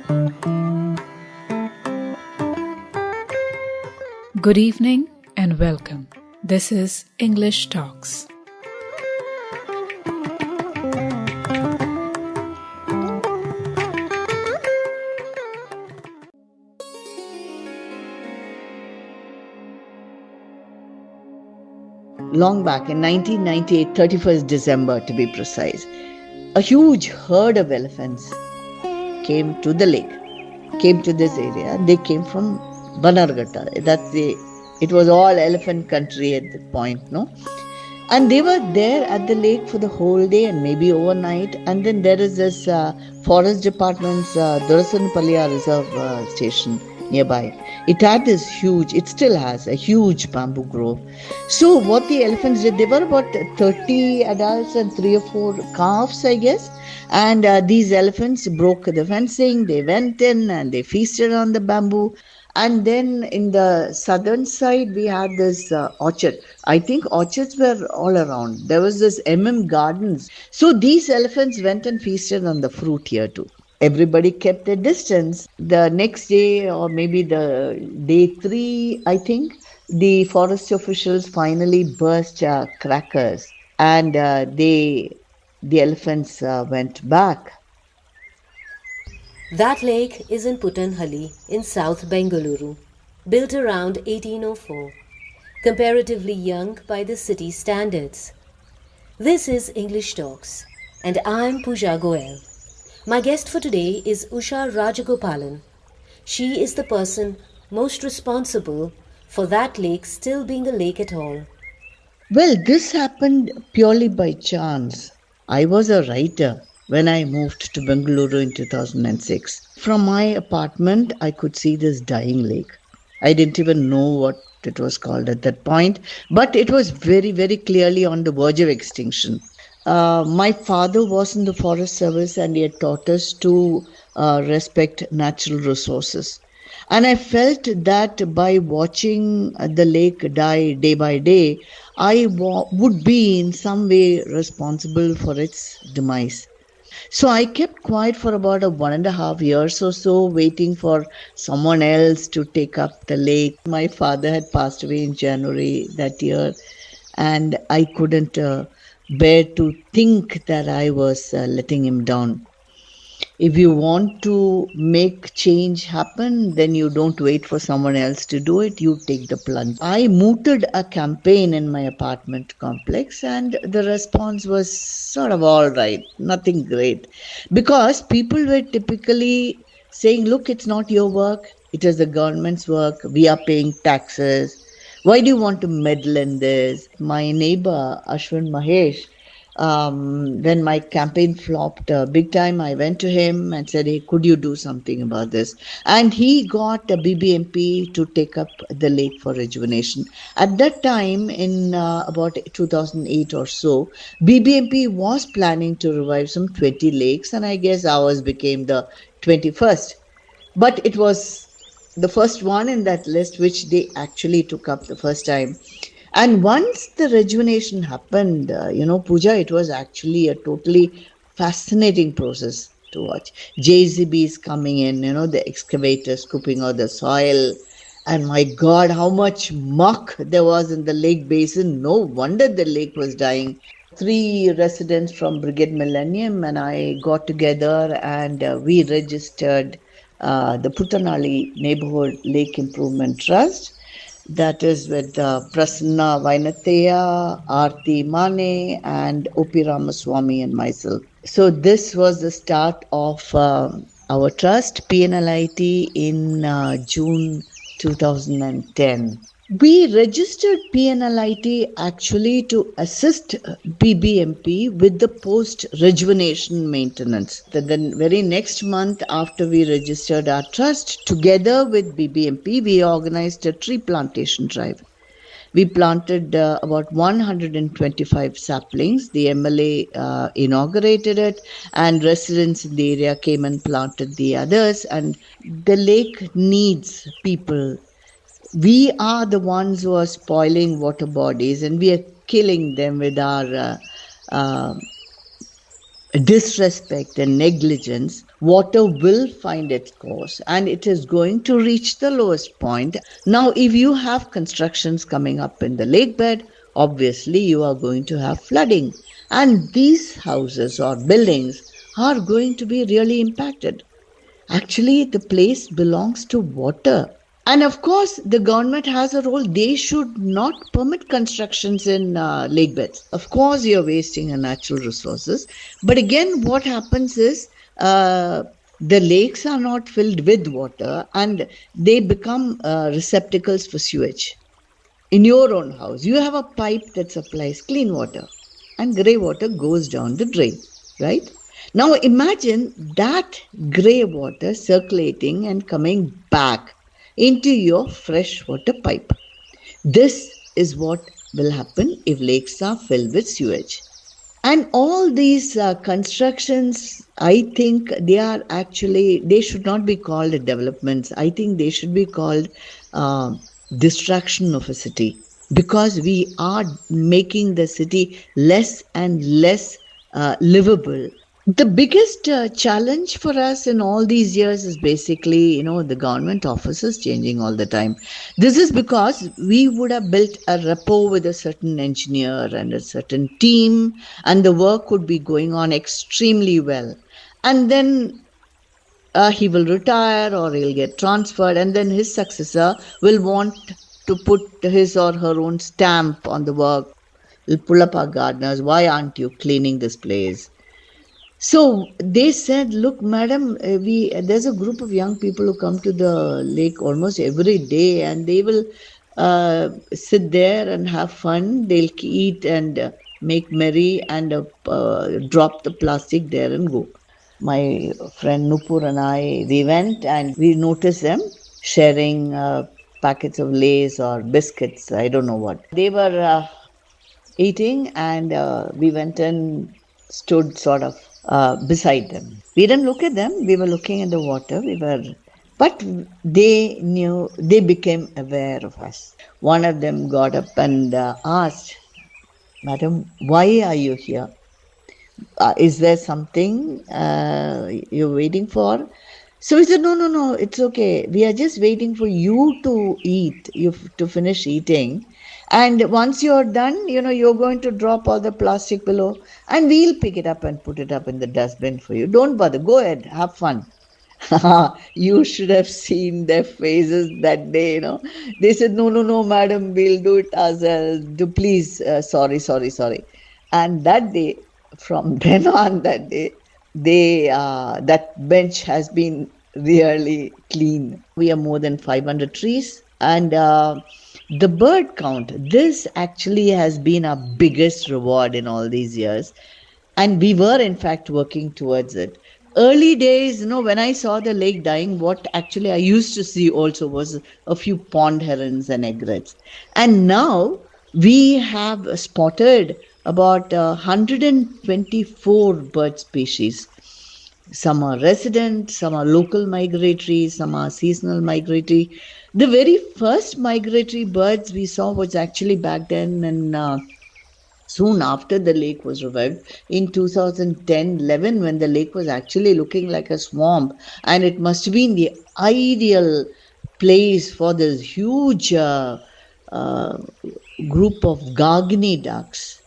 Good evening and welcome. This is English Talks. Long back in 1998, 31st December to be precise, a huge herd of elephants came to the lake, came to this area. They came from Banarghata. It was all elephant country at that point, no? And they were there at the lake for the whole day and maybe overnight. And then there is this forest department's Durasanpalliya reserve station nearby. It had it still has a huge bamboo grove. So what the elephants did, they were about 30 adults and 3 or 4 calves, I guess. And these elephants broke the fencing, they went in and they feasted on the bamboo. And then in the southern side, we had this orchard. I think orchards were all around. There was this Gardens. So these elephants went and feasted on the fruit here too. Everybody kept a distance. The next day, or maybe the day 3, I think, the forest officials finally burst crackers, and the elephants went back. That lake is in Puttenahalli in South Bengaluru, built around 1804, comparatively young by the city standards. This is English Talks, and I'm Puja Goyal. My guest for today is Usha Rajagopalan. She is the person most responsible for that lake still being a lake at all. Well, this happened purely by chance. I was a writer when I moved to Bengaluru in 2006. From my apartment, I could see this dying lake. I didn't even know what it was called at that point, but it was very, very clearly on the verge of extinction. My father was in the Forest Service and he had taught us to respect natural resources. And I felt that by watching the lake die day by day, I would be in some way responsible for its demise. So I kept quiet for about 1.5 years or so, waiting for someone else to take up the lake. My father had passed away in January that year, and I couldn't bear to think that I was letting him down. If you want to make change happen, then you don't wait for someone else to do it, you take the plunge. I mooted a campaign in my apartment complex and the response was sort of all right, nothing great. Because people were typically saying, look, it's not your work, it is the government's work, we are paying taxes. Why do you want to meddle in this? My neighbor, Ashwin Mahesh, when my campaign flopped big time, I went to him and said, hey, could you do something about this? And he got a BBMP to take up the lake for rejuvenation. At that time, in about 2008 or so, BBMP was planning to revive some 20 lakes, and I guess ours became the 21st. But it was the first one in that list, which they actually took up the first time. And once the rejuvenation happened, Puja, it was actually a totally fascinating process to watch. JCBs coming in, the excavator scooping out the soil. And my God, how much muck there was in the lake basin. No wonder the lake was dying. 3 residents from Brigade Millennium and I got together and we registered the Puttenahalli Neighborhood Lake Improvement Trust. That is with Prasanna Vainathaya, Aarti Mane, and O.P. Ramaswamy and myself. So this was the start of our trust, PNLIT, in June 2010. We registered PNLIT actually to assist BBMP with the post-rejuvenation maintenance. The very next month after we registered our trust, together with BBMP, we organized a tree plantation drive. We planted about 125 saplings. The MLA inaugurated it and residents in the area came and planted the others. And the lake needs people. We are the ones who are spoiling water bodies and we are killing them with our disrespect and negligence, water will find its course and it is going to reach the lowest point. Now, if you have constructions coming up in the lake bed, obviously you are going to have flooding, and these houses or buildings are going to be really impacted. Actually, the place belongs to water. And of course, the government has a role. They should not permit constructions in lake beds. Of course, you're wasting natural resources. But again, what happens is the lakes are not filled with water and they become receptacles for sewage. In your own house, you have a pipe that supplies clean water and grey water goes down the drain, right? Now imagine that grey water circulating and coming back into your freshwater pipe. This is what will happen if lakes are filled with sewage. And all these constructions, I think they should not be called developments. I think they should be called destruction of a city, because we are making the city less and less livable. The biggest challenge for us in all these years is basically, the government offices changing all the time. This is because we would have built a rapport with a certain engineer and a certain team, and the work could be going on extremely well. And then he will retire or he'll get transferred, and then his successor will want to put his or her own stamp on the work. We'll pull up our gardeners. Why aren't you cleaning this place? So they said, look, madam, there's a group of young people who come to the lake almost every day, and they will sit there and have fun. They'll eat and make merry and drop the plastic there and go. My friend Nupur and I, we went and we noticed them sharing packets of Lays or biscuits, I don't know what. They were eating, and we went and stood sort of beside them. We didn't look at them. We were looking at the water. But they knew, they became aware of us. One of them got up and asked, madam, why are you here? Is there something you're waiting for? So we said, no, it's okay. We are just waiting for you to eat, to finish eating. And once you're done, you're going to drop all the plastic below, and we'll pick it up and put it up in the dustbin for you. Don't bother. Go ahead. Have fun. You should have seen their faces that day, They said, no, madam, we'll do it ourselves. Do please, sorry. And that day, from then on that day, that bench has been really clean. We have more than 500 trees, and the bird count, this actually has been our biggest reward in all these years. And we were in fact working towards it. Early days, when I saw the lake dying, what actually I used to see also was a few pond herons and egrets. And now we have spotted about 124 bird species. Some are resident, some are local migratory, some are seasonal migratory. The very first migratory birds we saw was actually back then, and soon after the lake was revived in 2010-11, when the lake was actually looking like a swamp, and it must have been the ideal place for this huge group of Gagni ducks.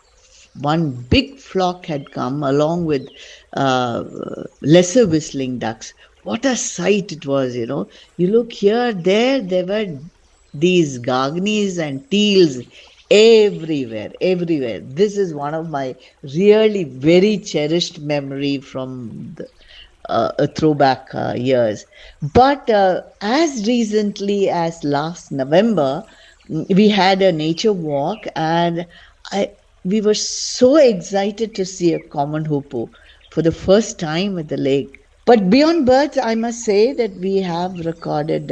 One big flock had come along with lesser whistling ducks. What a sight it was, You look here, there were these gagnis and teals everywhere. This is one of my really very cherished memory from the throwback years. But as recently as last November, we had a nature walk, and we were so excited to see a common hoopoe for the first time at the lake. But beyond birds, I must say that we have recorded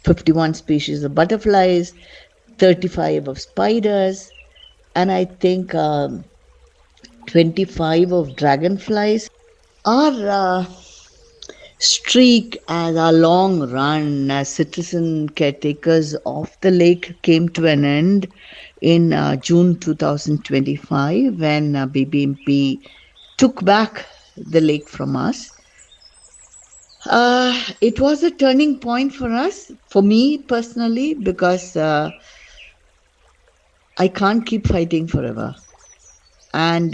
51 species of butterflies, 35 of spiders, and I think 25 of dragonflies. Our streak as our long run as citizen caretakers of the lake came to an end in June 2025, when BBMP took back the lake from us. It was a turning point for us, for me personally, because I can't keep fighting forever. And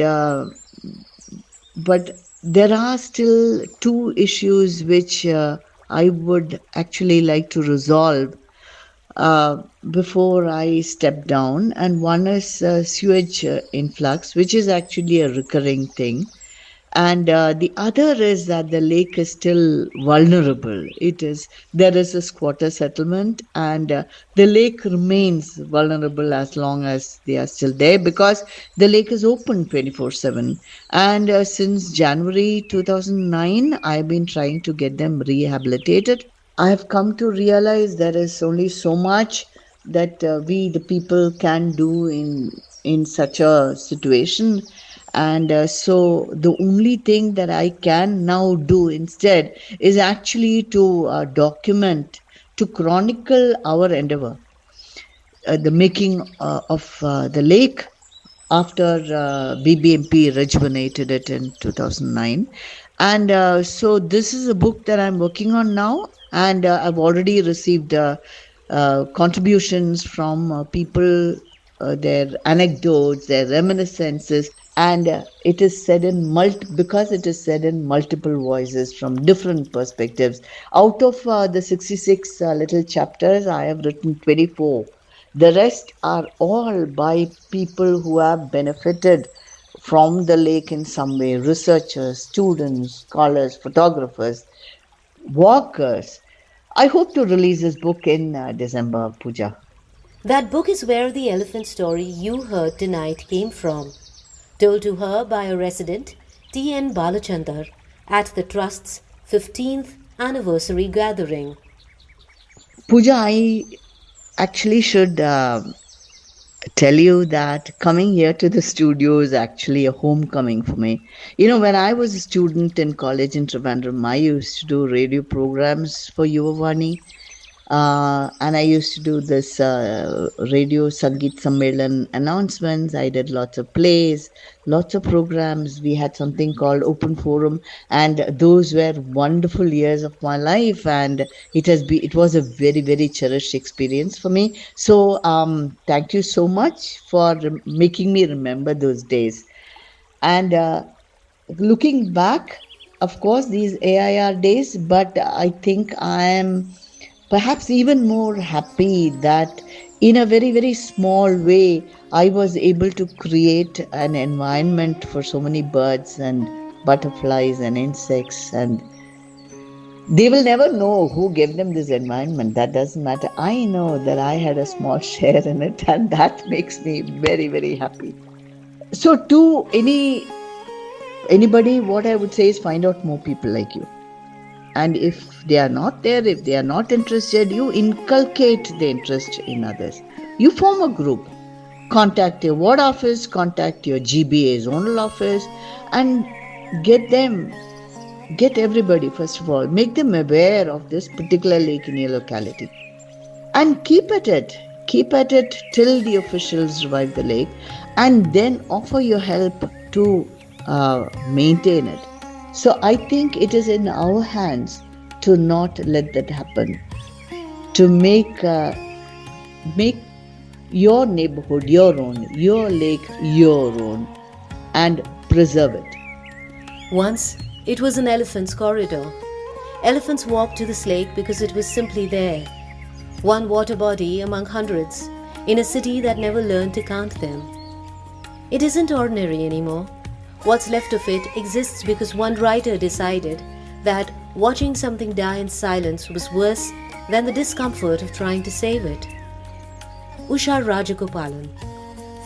but there are still two issues which I would actually like to resolve before I step down. And one is sewage influx, which is actually a recurring thing. And the other is that the lake is still vulnerable. There is a squatter settlement, and the lake remains vulnerable as long as they are still there, because the lake is open 24/7. And since January 2009, I've been trying to get them rehabilitated. I have come to realize there is only so much that we, the people, can do in such a situation. And so the only thing that I can now do instead is actually to document, to chronicle our endeavor, the making of the lake after BBMP rejuvenated it in 2009. And so this is a book that I'm working on now, and I've already received contributions from people, their anecdotes, their reminiscences, and it is said because it is said in multiple voices from different perspectives. Out of the 66 little chapters, I have written 24. The rest are all by people who have benefited from the lake in some way: researchers, students, scholars, photographers, walkers. I hope to release this book in December, Puja. That book is where the elephant story you heard tonight came from, told to her by a resident, T.N. Balachandar, at the Trust's 15th anniversary gathering. Puja, I actually should tell you that coming here to the studio is actually a homecoming for me. You know, when I was a student in college in Trivandrum, I used to do radio programs for Yuvavani. And I used to do this radio Sangeet Sammelan announcements. I did lots of plays, lots of programs. We had something called Open Forum, and those were wonderful years of my life. And it was a very, very cherished experience for me. So thank you so much for making me remember those days. And looking back, of course, these AIR days, but I think I am perhaps even more happy that in a very, very small way, I was able to create an environment for so many birds and butterflies and insects. And they will never know who gave them this environment. That doesn't matter. I know that I had a small share in it, and that makes me very, very happy. So to anybody, what I would say is find out more people like you. And if they are not there, if they are not interested, you inculcate the interest in others. You form a group. Contact your ward office, contact your GBA zonal office, and get everybody, first of all, make them aware of this particular lake in your locality. And keep at it till the officials revive the lake, and then offer your help to maintain it. So I think it is in our hands to not let that happen, to make your neighborhood your own, your lake your own, and preserve it. Once, it was an elephant's corridor. Elephants walked to this lake because it was simply there. One water body among hundreds, in a city that never learned to count them. It isn't ordinary anymore. What's left of it exists because one writer decided that watching something die in silence was worse than the discomfort of trying to save it. Usha Rajagopalan,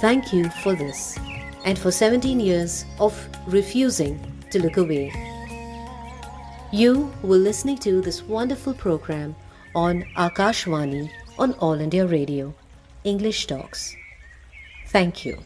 thank you for this and for 17 years of refusing to look away. You were listening to this wonderful program on Akashvani on All India Radio, English Talks. Thank you.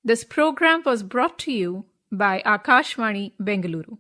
This program was brought to you by Akashvani Bengaluru.